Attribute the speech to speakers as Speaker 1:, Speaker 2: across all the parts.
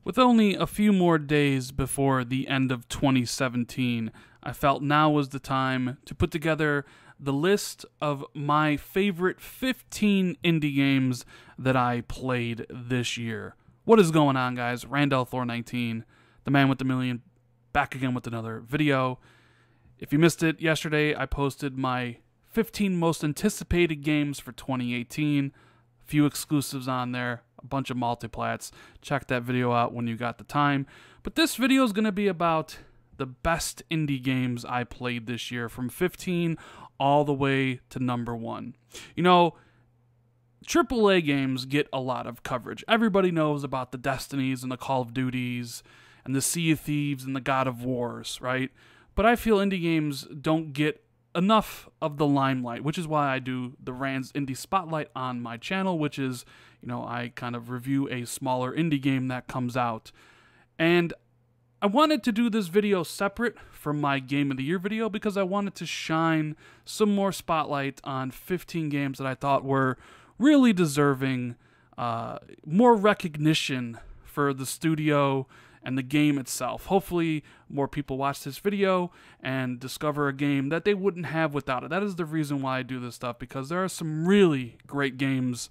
Speaker 1: With only a few more days before the end of 2017, I felt now was the time to put together the list of my favorite 15 indie games that I played this year. What is going on, guys? Randall Thor 19, the man with the million, back again with another video. If you missed it yesterday, I posted my 15 most anticipated games for 2018. A few exclusives on there, a bunch of multiplats. Check that video out when you got the time. But this video is going to be about the best indie games I played this year, from 15 all the way to number 1. You know, AAA games get a lot of coverage. Everybody knows about the Destinies and the Call of Duties and the Sea of Thieves and the God of Wars, right? But I feel indie games don't get enough of the limelight, which is why I do the Rand's Indie Spotlight on my channel, which is, you know, I kind of review a smaller indie game that comes out. And I wanted to do this video separate from my Game of the Year video because I wanted to shine some more spotlight on 15 games that I thought were really deserving more recognition for the studio and the game itself. Hopefully, more people watch this video and discover a game that they wouldn't have without it. That is the reason why I do this stuff, because there are some really great games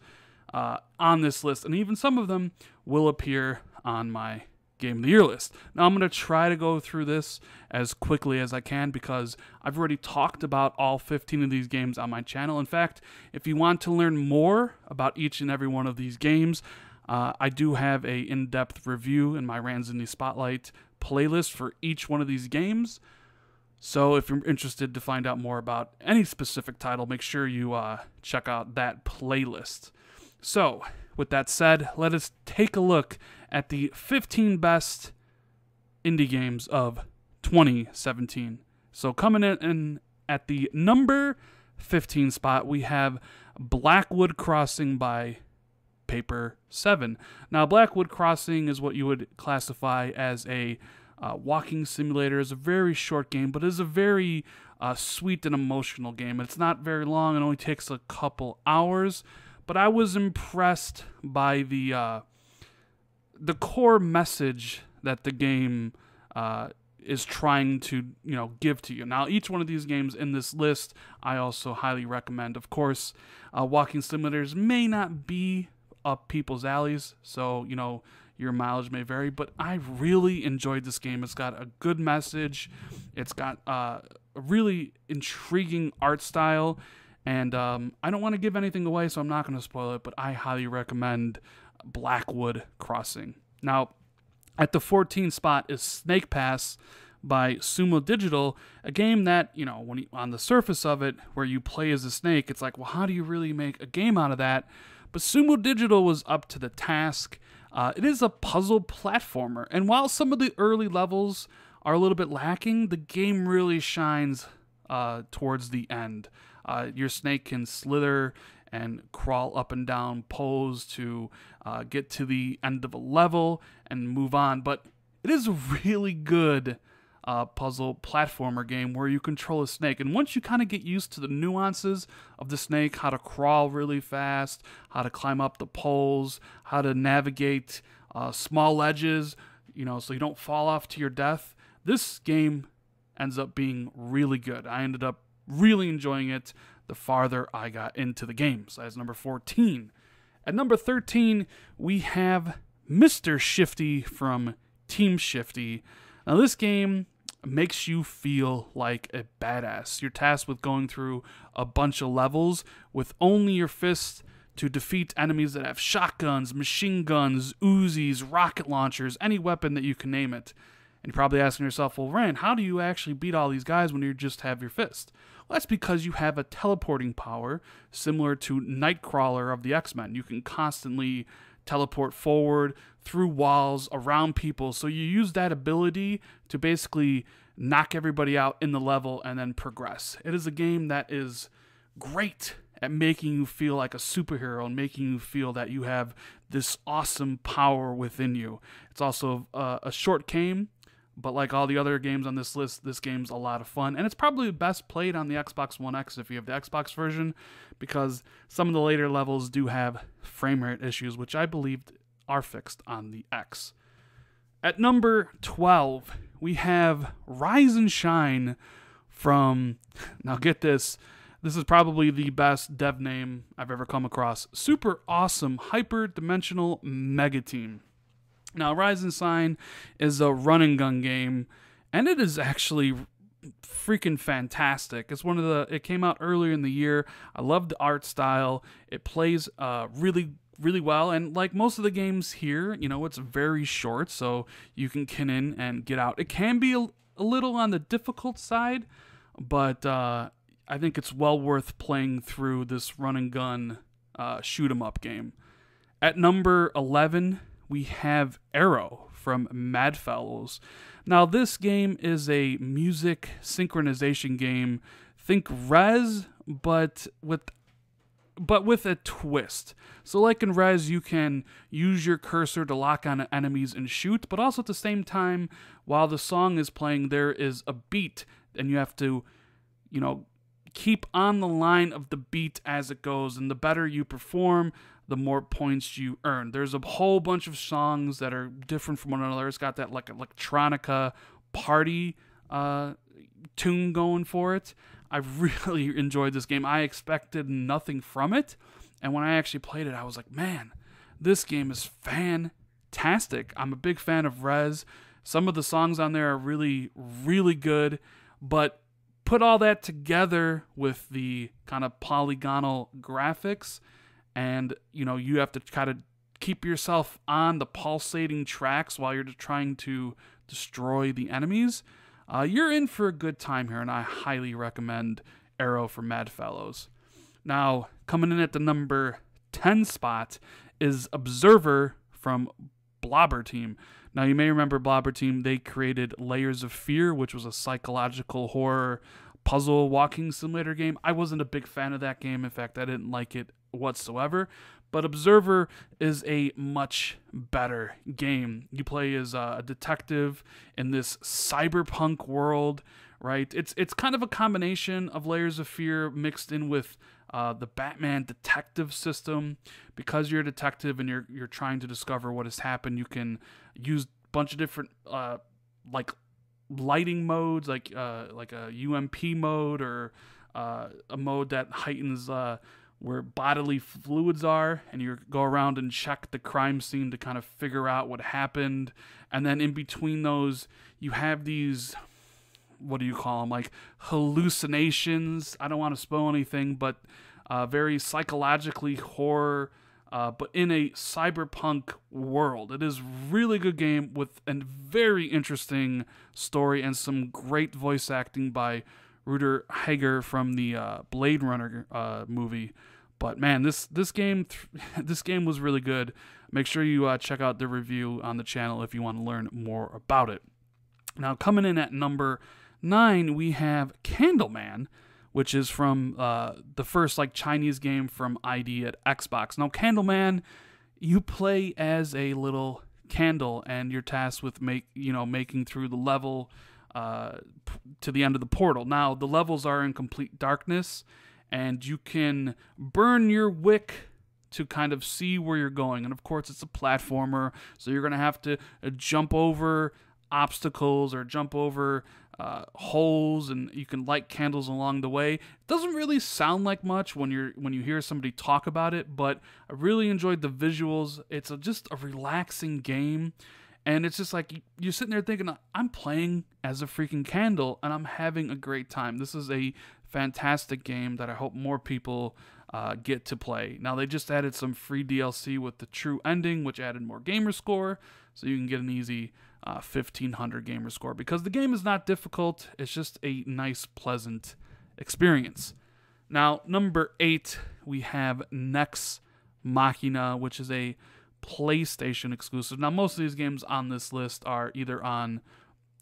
Speaker 1: on this list, and even some of them will appear on my Game of the Year list. Now, I'm going to try to go through this as quickly as I can because I've already talked about all 15 of these games on my channel. In fact, if you want to learn more about each and every one of these games, I do have a in-depth review in my Rand's Indie Spotlight playlist for each one of these games. So if you're interested to find out more about any specific title, make sure you check out that playlist. So, with that said, let us take a look at the 15 best indie games of 2017. So coming in at the number 15 spot, we have Blackwood Crossing by Paper 7. Now, Blackwood Crossing is what you would classify as a walking simulator. It's a very short game, but it's a very sweet and emotional game. It's not very long. It only takes a couple hours, but I was impressed by the core message that the game is trying to, give to you. Now, each one of these games in this list, I also highly recommend. Of course, walking simulators may not be up people's alleys, so your mileage may vary, but I really enjoyed this game. It's got a good message, it's got a really intriguing art style, and I don't want to give anything away, so I'm not going to spoil it, but I highly recommend Blackwood Crossing. Now, at the 14th spot is Snake Pass by Sumo Digital, a game that, on the surface of it, where you play as a snake, it's like, well, how do you really make a game out of that? But Sumo Digital was up to the task. It is a puzzle platformer, and while some of the early levels are a little bit lacking, the game really shines towards the end. Your snake can slither and crawl up and down poles to get to the end of a level and move on, but it is a really good puzzle platformer game where you control a snake, and once you kind of get used to the nuances of the snake, how to crawl really fast, how to climb up the poles, how to navigate small ledges, so you don't fall off to your death, this game ends up being really good. I ended up really enjoying it the farther I got into the game. So that's number 14. At number 13, we have Mr. Shifty from Team Shifty. Now, this game makes you feel like a badass. You're tasked with going through a bunch of levels with only your fists to defeat enemies that have shotguns, machine guns, Uzis, rocket launchers, any weapon that you can name it. And you're probably asking yourself, well, Rand, how do you actually beat all these guys when you just have your fist? Well, that's because you have a teleporting power similar to Nightcrawler of the X-Men. You can constantly teleport forward, through walls, around people. So you use that ability to basically knock everybody out in the level and then progress. It is a game that is great at making you feel like a superhero and making you feel that you have this awesome power within you. It's also a short game, but like all the other games on this list, this game's a lot of fun, and it's probably best played on the Xbox One X if you have the Xbox version, because some of the later levels do have frame rate issues, which I believe are fixed on the X. At number 12, we have Rise and Shine from, now get this is probably the best dev name I've ever come across, Super Awesome Hyper-Dimensional Mega Team. Now, Rise and Shine is a run and gun game, and it is actually freaking fantastic. It came out earlier in the year. I love the art style. It plays really well, and like most of the games here, it's very short, so you can in and get out. It can be a little on the difficult side, but I think it's well worth playing through this run and gun shoot 'em up game. At number 11, we have Arrow from Madfellows. Now, this game is a music synchronization game. Think Rez, but with a twist. So like in Rez, you can use your cursor to lock on enemies and shoot, but also at the same time, while the song is playing, there is a beat, and you have to, keep on the line of the beat as it goes, and the better you perform, the more points you earn. There's a whole bunch of songs that are different from one another. It's got that like electronica party tune going for it. I really enjoyed this game. I expected nothing from it, and when I actually played it, I was like, man, this game is fantastic. I'm a big fan of Rez. Some of the songs on there are really, really good, but put all that together with the kind of polygonal graphics, and you have to kind of keep yourself on the pulsating tracks while you're trying to destroy the enemies. You're in for a good time here, and I highly recommend Arrow from Madfellows. Now, coming in at the number 10 spot is Observer from Blobber Team. Now, you may remember Blobber Team. They created Layers of Fear, which was a psychological horror puzzle walking simulator game. I wasn't a big fan of that game. In fact, I didn't like it whatsoever. But Observer is a much better game. You play as a detective in this cyberpunk world, right? It's kind of a combination of Layers of Fear mixed in with the Batman detective system. Because you're a detective and you're trying to discover what has happened, you can use a bunch of different like lighting modes, like a UMP mode, or a mode that heightens where bodily fluids are, and you go around and check the crime scene to kind of figure out what happened. And then in between those, you have these, what do you call them, like hallucinations. I don't want to spoil anything, but very psychologically horror, but in a cyberpunk world. It is a really good game with a very interesting story and some great voice acting by Ruder Hager from the Blade Runner movie. But man, this game was really good. Make sure you check out the review on the channel if you want to learn more about it. Now, coming in at number 9, we have Candleman, which is from the first Chinese game from ID at Xbox. Now, Candleman, you play as a little candle, and you're tasked with making through the level to the end of the portal. Now, the levels are in complete darkness, and you can burn your wick to kind of see where you're going. And of course, it's a platformer, so you're going to have to jump over obstacles or jump over holes, and you can light candles along the way. It doesn't really sound like much when you hear somebody talk about it, but I really enjoyed the visuals. It's just a relaxing game, and it's just like you're sitting there thinking, I'm playing as a freaking candle, and I'm having a great time. This is a fantastic game that I hope more people get to play. Now, they just added some free DLC with the true ending, which added more gamer score, so you can get an easy 1500 gamer score, because the game is not difficult. It's just a nice, pleasant experience. Now, number 8, we have Nex Machina, which is a PlayStation exclusive. Now, most of these games on this list are either on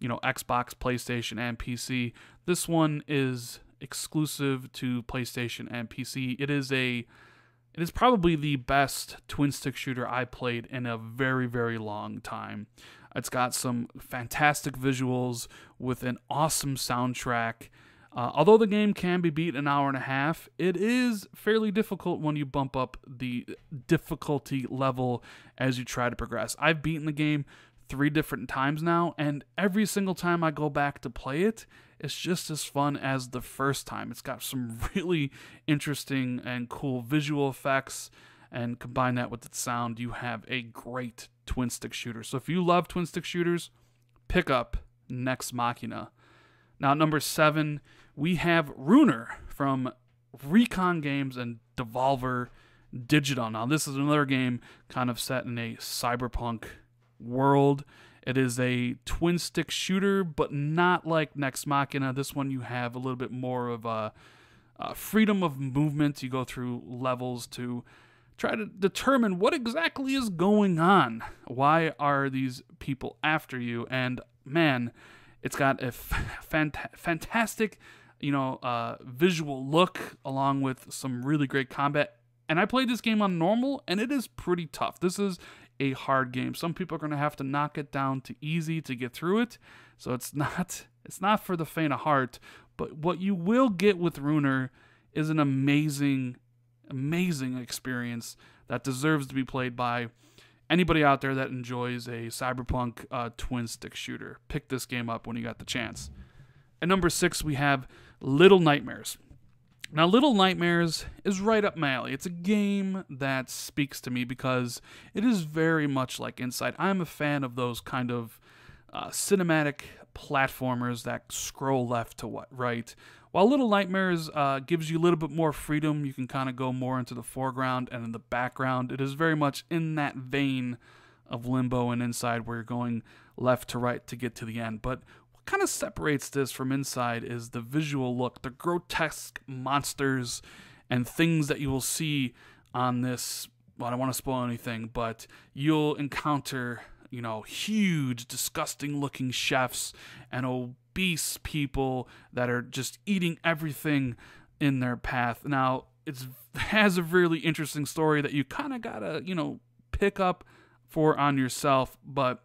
Speaker 1: Xbox, PlayStation, and PC. This one is exclusive to PlayStation and PC. It is probably the best twin stick shooter I played in a very, very long time. It's got some fantastic visuals with an awesome soundtrack. Although the game can be beat in an hour and a half, it is fairly difficult when you bump up the difficulty level as you try to progress. I've beaten the game 3 different times now, and every single time I go back to play it, it's just as fun as the first time. It's got some really interesting and cool visual effects, and combine that with its sound, you have a great twin stick shooter. So if you love twin stick shooters, pick up Nex Machina. Now, number 7, we have Runer from Recon Games and Devolver Digital. Now, this is another game kind of set in a cyberpunk world. It is a twin stick shooter, but not like Nex Machina. This one you have a little bit more of a freedom of movement. You go through levels to try to determine what exactly is going on. Why are these people after you? And man, it's got a fantastic, visual look along with some really great combat. And I played this game on normal, and it is pretty tough. This is a hard game. Some people are going to have to knock it down to easy to get through it. So it's not for the faint of heart. But what you will get with Runer is an amazing experience that deserves to be played by anybody out there that enjoys a cyberpunk twin stick shooter. Pick this game up when you got the chance. At number 6, we have Little Nightmares. Now, Little Nightmares is right up my alley. It's a game that speaks to me because it is very much like Inside. I'm a fan of those kind of cinematic platformers that scroll left to right. While Little Nightmares gives you a little bit more freedom, you can kind of go more into the foreground and in the background. It is very much in that vein of Limbo and Inside where you're going left to right to get to the end. But what kind of separates this from Inside is the visual look, the grotesque monsters and things that you will see on this. Well, I don't want to spoil anything, but you'll encounter, huge, disgusting-looking chefs and obese people that are just eating everything in their path. Now, it has a really interesting story that you kind of gotta, pick up for on yourself, but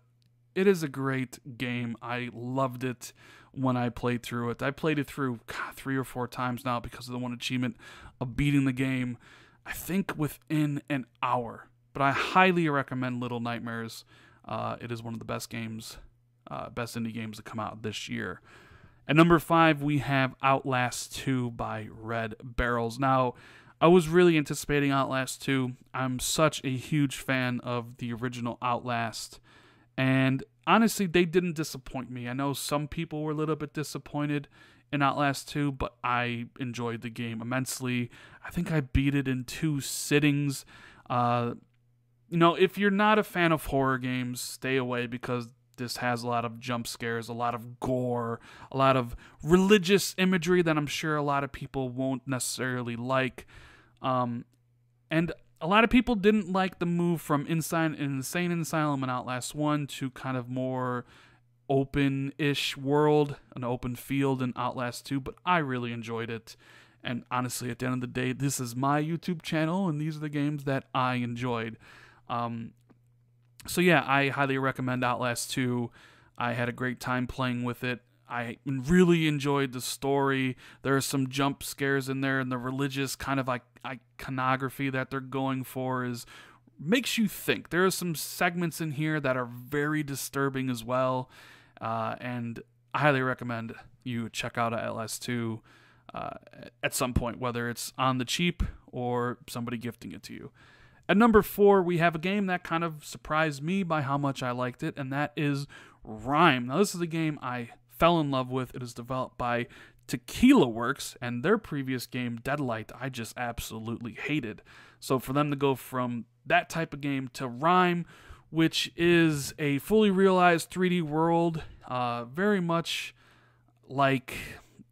Speaker 1: it is a great game. I loved it when I played through it. I played it through 3 or 4 times now because of the one achievement of beating the game, I think within an hour. But I highly recommend Little Nightmares. It is one of the best games, best indie games that come out this year. At number 5, we have Outlast II by Red Barrels. Now, I was really anticipating Outlast 2. I'm such a huge fan of the original Outlast. And honestly, they didn't disappoint me. I know some people were a little bit disappointed in Outlast 2, but I enjoyed the game immensely. I think I beat it in 2 sittings. If you're not a fan of horror games, stay away because this has a lot of jump scares, a lot of gore, a lot of religious imagery that I'm sure a lot of people won't necessarily like. And a lot of people didn't like the move from Insane Asylum and Outlast 1 to kind of more open-ish world, an open field in Outlast 2, but I really enjoyed it. And honestly, at the end of the day, this is my YouTube channel, and these are the games that I enjoyed. So yeah, I highly recommend Outlast 2. I had a great time playing with it. I really enjoyed the story. There are some jump scares in there, and the religious kind of iconography that they're going for makes you think. There are some segments in here that are very disturbing as well, and I highly recommend you check out Outlast 2 at some point, whether it's on the cheap or somebody gifting it to you. At number 4, we have a game that kind of surprised me by how much I liked it, and that is Rime. Now, this is a game I fell in love with. It is developed by Tequila Works, and their previous game, Deadlight, I just absolutely hated. So for them to go from that type of game to Rime, which is a fully realized 3D world, very much like,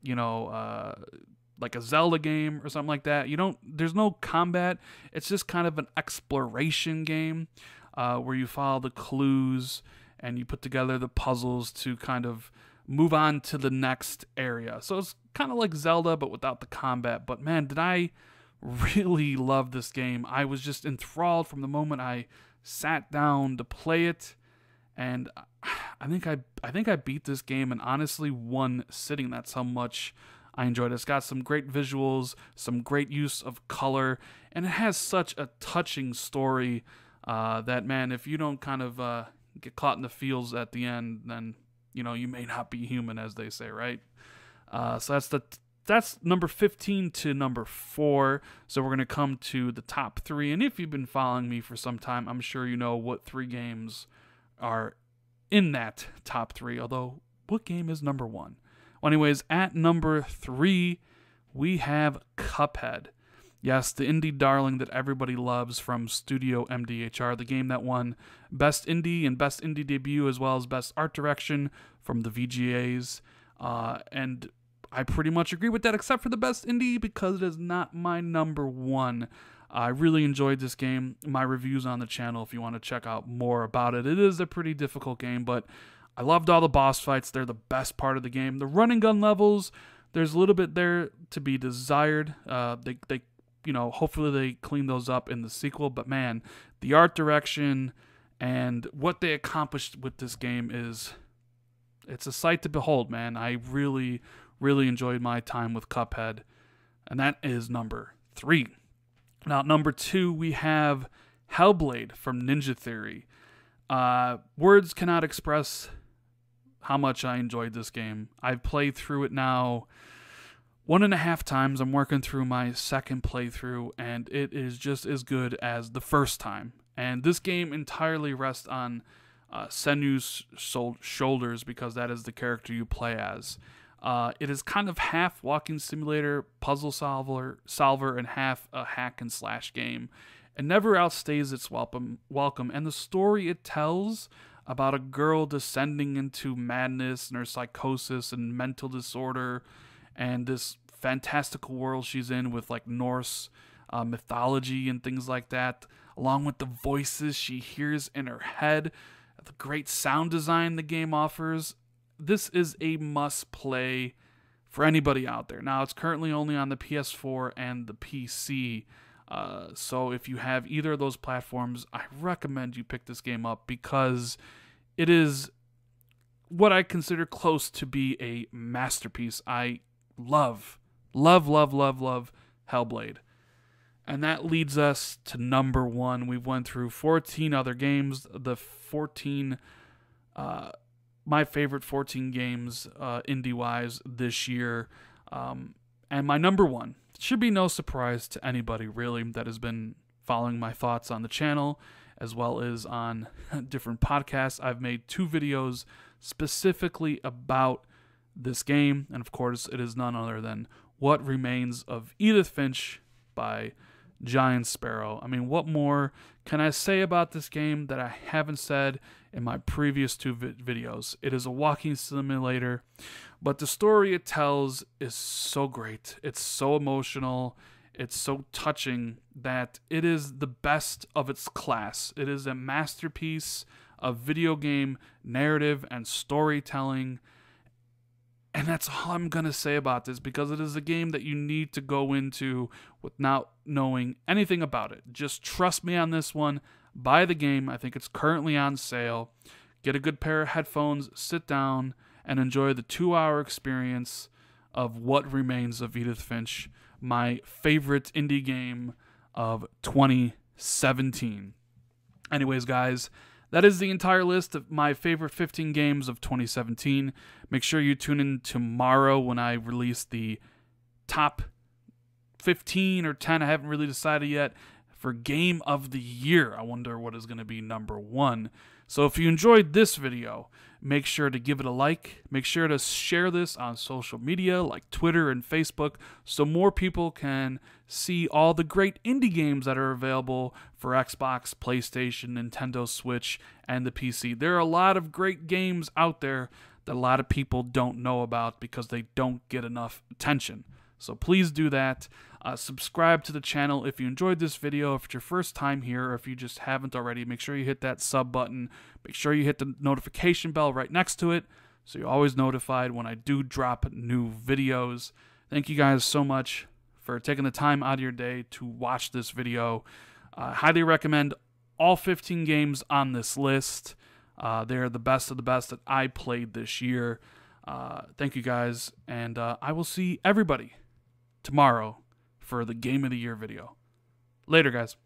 Speaker 1: like a Zelda game or something like that. There's no combat. It's just kind of an exploration game where you follow the clues and you put together the puzzles to kind of move on to the next area. So it's kind of like Zelda, but without the combat. But man, did I really love this game. I was just enthralled from the moment I sat down to play it. And I think I beat this game in honestly 1 sitting. That's how much I enjoyed it. It's got some great visuals, some great use of color, and it has such a touching story that, man, if you don't kind of get caught in the feels at the end, then, you know, you may not be human, as they say, right? So that's number 15 to number 4. So we're going to come to the top 3. And if you've been following me for some time, I'm sure you know what 3 games are in that top 3. Although, what game is number 1? Well, anyways, at number 3, we have Cuphead. Yes, the indie darling that everybody loves from Studio MDHR, the game that won Best Indie and Best Indie Debut, as well as Best Art Direction from the VGAs. And I pretty much agree with that, except for the Best Indie, because it is not my number 1. I really enjoyed this game. My review's on the channel if you want to check out more about it. It is a pretty difficult game, but I loved all the boss fights. They're the best part of the game. The running gun levels, there's a little bit there to be desired. They you know, hopefully they clean those up in the sequel. But man, the art direction and what they accomplished with this game it's a sight to behold, man. I really, really enjoyed my time with Cuphead. And that is number 3. Now, at number 2, we have Hellblade from Ninja Theory. Words cannot express how much I enjoyed this game. I've played through it now 1.5 times. I'm working through my second playthrough, and it is just as good as the first time. And this game entirely rests on Senu's shoulders, because that is the character you play as. It is kind of half walking simulator, puzzle solver, and half a hack and slash game. It never outstays its welcome, and the story it tells about a girl descending into madness and her psychosis and mental disorder, and this fantastical world she's in with like Norse mythology and things like that, along with the voices she hears in her head, the great sound design the game offers. This is a must-play for anybody out there. Now, it's currently only on the PS4 and the PC, so if you have either of those platforms, I recommend you pick this game up, because it is what I consider close to be a masterpiece. I love Hellblade. And that leads us to number 1. We've went through 14 other games. The 14... my favorite 14 games indie-wise this year. And my number 1 should be no surprise to anybody, really, that has been following my thoughts on the channel, as well as on different podcasts. I've made 2 videos specifically about this game, and of course, it is none other than What Remains of Edith Finch by Giant Sparrow. I mean, what more can I say about this game that I haven't said in my previous 2 videos? It is a walking simulator, but the story it tells is so great. It's so emotional. It's so touching that it is the best of its class. It is a masterpiece of video game narrative and storytelling. And that's all I'm going to say about this, because it is a game that you need to go into without knowing anything about it. Just trust me on this one. Buy the game. I think it's currently on sale. Get a good pair of headphones, sit down, and enjoy the 2-hour experience of What Remains of Edith Finch, my favorite indie game of 2017. Anyways, guys, that is the entire list of my favorite 15 games of 2017. Make sure you tune in tomorrow when I release the top 15 or 10, I haven't really decided yet, for Game of the Year. I wonder what is going to be number 1. So if you enjoyed this video, make sure to give it a like. Make sure to share this on social media like Twitter and Facebook, so more people can see all the great indie games that are available for Xbox, PlayStation, Nintendo Switch, and the PC. There are a lot of great games out there that a lot of people don't know about because they don't get enough attention. So please do that. Subscribe to the channel if you enjoyed this video. If it's your first time here, or if you just haven't already, make sure you hit that sub button. Make sure you hit the notification bell right next to it, so you're always notified when I do drop new videos. Thank you guys so much for taking the time out of your day to watch this video. I highly recommend all 15 games on this list. They're the best of the best that I played this year. Thank you guys, and I will see everybody tomorrow for the Game of the Year video. Later, guys.